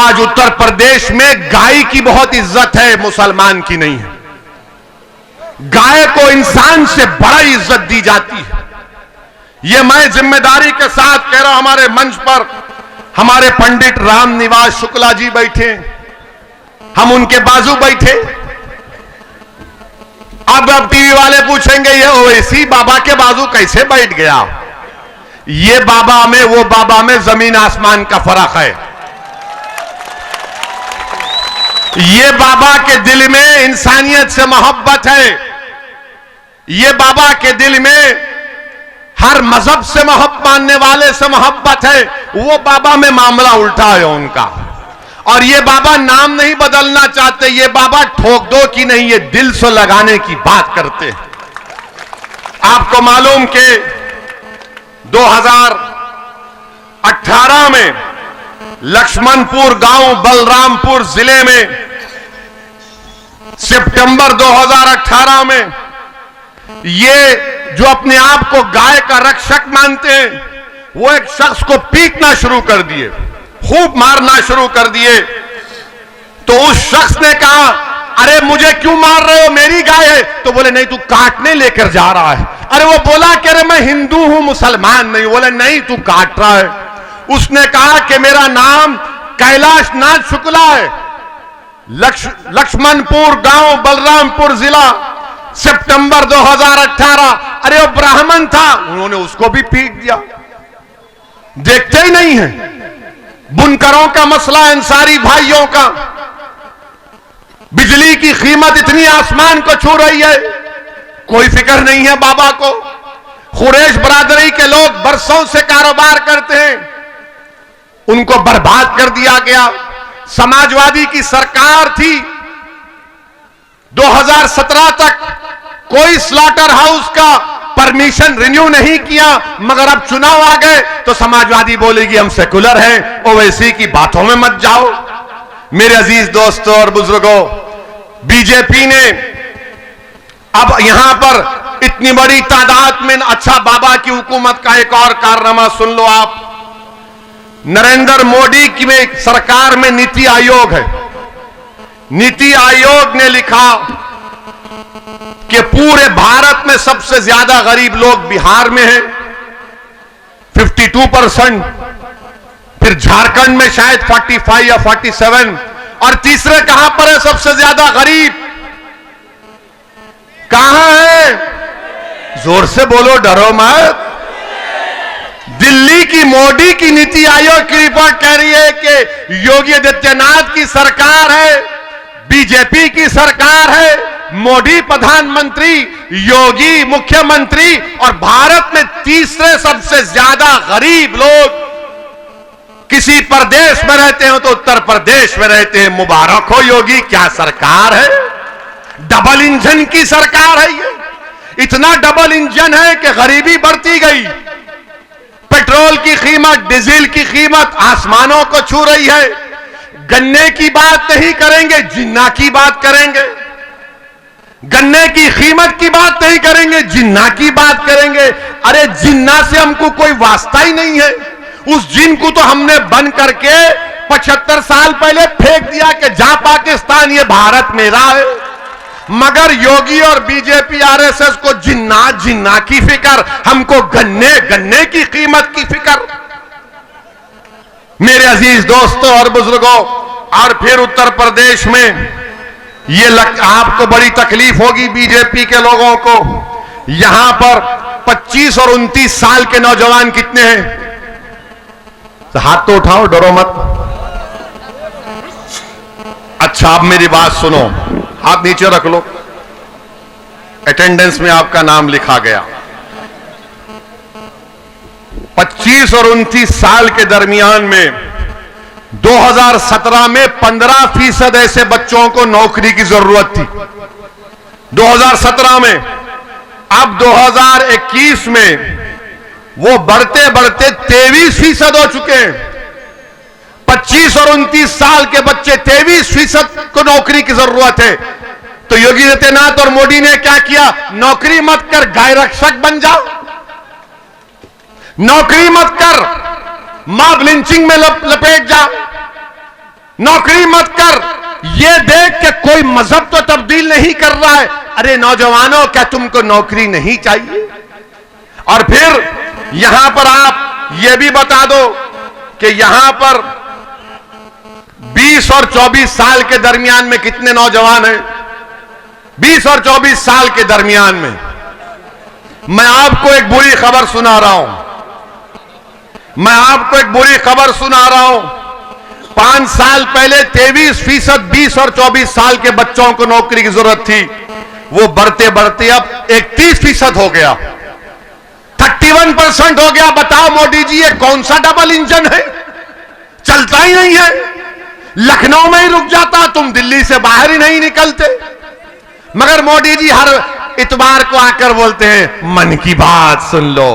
आज उत्तर प्रदेश में गाय की बहुत इज्जत है, मुसलमान की नहीं है। गाय को इंसान से बड़ा इज्जत दी जाती है। यह मैं जिम्मेदारी के साथ कह रहा हूं। हमारे मंच पर हमारे पंडित रामनिवास शुक्ला जी बैठे, हम उनके बाजू बैठे। अब टीवी वाले पूछेंगे ये ओवैसी बाबा के बाजू कैसे बैठ गया? ये बाबा में वो बाबा में जमीन आसमान का फर्क है। ये बाबा के दिल में इंसानियत से मोहब्बत है। ये बाबा के दिल में हर मजहब से मोहब्बत मानने वाले से मोहब्बत है। वो बाबा में मामला उल्टा है उनका। और ये बाबा नाम नहीं बदलना चाहते। ये बाबा ठोक दो की नहीं, ये दिल से लगाने की बात करते हैं। आपको मालूम कि 2018 में लक्ष्मणपुर गांव बलरामपुर जिले में सितंबर 2018 में ये जो अपने आप को गाय का रक्षक मानते हैं, वो एक शख्स को पीटना शुरू कर दिए, खूब मारना शुरू कर दिए। तो उस शख्स ने कहा, अरे मुझे क्यों मार रहे हो, मेरी गाय है। तो बोले नहीं, तू काटने लेकर जा रहा है। अरे वो बोला कि अरे मैं हिंदू हूं, मुसलमान नहीं। बोले नहीं, तू काट रहा है। उसने कहा कि मेरा नाम कैलाश नाथ शुक्ला है, लक्ष्मणपुर गांव बलरामपुर जिला, सितंबर 2018। अरे वो ब्राह्मण था, उन्होंने उसको भी पीट दिया। देखते ही नहीं है बुनकरों का मसला, अंसारी भाइयों का। बिजली की कीमत इतनी आसमान को छू रही है, कोई फिक्र नहीं है बाबा को। कुरैश बरादरी के लोग बरसों से कारोबार करते हैं, उनको बर्बाद कर दिया गया। समाजवादी की सरकार थी, 2017 तक कोई स्लॉटर हाउस का परमिशन रिन्यू नहीं किया। मगर अब चुनाव आ गए तो समाजवादी बोलेगी हम सेकुलर हैं, ओवैसी की बातों में मत जाओ। मेरे अजीज दोस्तों और बुजुर्गों, बीजेपी ने अब यहां पर इतनी बड़ी तादाद में, अच्छा बाबा की हुकूमत का एक और कारनामा सुन लो आप। नरेंद्र मोदी की सरकार में नीति आयोग है। नीति आयोग ने लिखा कि पूरे भारत में सबसे ज्यादा गरीब लोग बिहार में हैं, 52%। फिर झारखंड में शायद 45 या 47। और तीसरे कहां पर है सबसे ज्यादा गरीब? कहां है? जोर से बोलो, डरो मत। दिल्ली की मोदी की नीति आयोग की रिपोर्ट कह रही है कि योगी आदित्यनाथ की सरकार है, बीजेपी की सरकार है, मोदी प्रधानमंत्री, योगी मुख्यमंत्री, और भारत में तीसरे सबसे ज्यादा गरीब लोग किसी प्रदेश में रहते हो तो उत्तर प्रदेश में रहते हैं। मुबारक हो योगी, क्या सरकार है। डबल इंजन की सरकार है ये। इतना डबल इंजन है कि गरीबी बढ़ती गई। पेट्रोल की कीमत, डीजल की कीमत आसमानों को छू रही है। गन्ने की बात नहीं करेंगे, जिन्ना की बात करेंगे। गन्ने की कीमत की बात नहीं करेंगे, जिन्ना की बात करेंगे। अरे जिन्ना से हमको कोई वास्ता ही नहीं है। उस जिन को तो हमने बंद करके 75 साल पहले फेंक दिया कि जा पाकिस्तान, ये भारत मेरा है। मगर योगी और बीजेपी आरएसएस को जिन्ना जिन्ना की फिक्र, हमको गन्ने की कीमत की फिक्र। मेरे अजीज दोस्तों और बुजुर्गों, और फिर उत्तर प्रदेश में ये आपको बड़ी तकलीफ होगी बीजेपी के लोगों को। यहां पर 25 और 29 साल के नौजवान कितने हैं? तो हाथ तो उठाओ, डरो मत। अच्छा, अब मेरी बात सुनो, हाथ नीचे रख लो। अटेंडेंस में आपका नाम लिखा गया। 25 और 29 साल के दरमियान में 2017 में 15% ऐसे बच्चों को नौकरी की जरूरत थी, 2017 में। अब 2021 में वो बढ़ते बढ़ते 23% हो चुके हैं। 25 और 29 साल के बच्चे, 23% को नौकरी की जरूरत है। तो योगी आदित्यनाथ और मोदी ने क्या किया? नौकरी मत कर, गाय रक्षक बन जाओ। नौकरी मत कर, मॉब लिंचिंग में लपेट जा। नौकरी मत कर, ये देख के कोई मजहब तो तब्दील नहीं कर रहा है। अरे नौजवानों, क्या तुमको नौकरी नहीं चाहिए? और फिर यहां पर आप ये भी बता दो कि यहां पर 20 और 24 साल के दरमियान में कितने नौजवान हैं? 20 और 24 साल के दरमियान में मैं आपको एक बुरी खबर सुना रहा हूं। मैं आपको एक बुरी खबर सुना रहा हूं। 5 साल पहले 23% 20 और 24 साल के बच्चों को नौकरी की जरूरत थी, वो बढ़ते बढ़ते अब 31% हो गया, 31% हो गया। बताओ मोदी जी, ये कौन सा डबल इंजन है? चलता ही नहीं है, लखनऊ में ही रुक जाता, तुम दिल्ली से बाहर ही नहीं निकलते। मगर मोदी जी हर इतवार को आकर बोलते हैं, मन की बात सुन लो।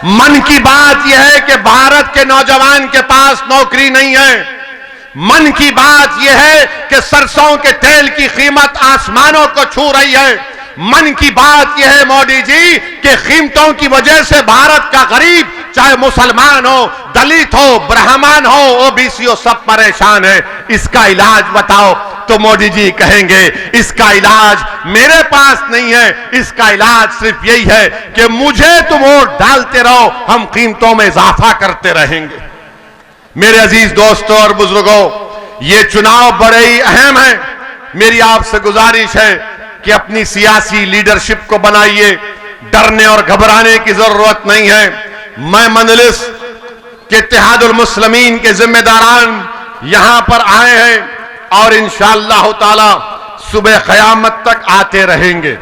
मन की बात यह है कि भारत के नौजवान के पास नौकरी नहीं है। मन की बात यह है कि सरसों के तेल की कीमत आसमानों को छू रही है। मन की बात यह है मोदी जी कि कीमतों की वजह से भारत का गरीब, चाहे मुसलमान हो, दलित हो, ब्राह्मण हो, ओबीसी हो, सब परेशान है। इसका इलाज बताओ तो मोदी जी कहेंगे, इसका इलाज मेरे पास नहीं है, इसका इलाज सिर्फ यही है कि मुझे तुम वोट डालते रहो, हम कीमतों में इजाफा करते रहेंगे। मेरे अजीज दोस्तों और बुजुर्गों, ये चुनाव बड़े ही अहम है। मेरी आपसे गुजारिश है कि अपनी सियासी लीडरशिप को बनाइए, डरने और घबराने की जरूरत नहीं है। मैं मजलिस के इत्तेहादुल मुस्लिमीन के जिम्मेदारान यहां पर आए हैं और इंशाअल्लाह ताला सुबह क़यामत तक आते रहेंगे।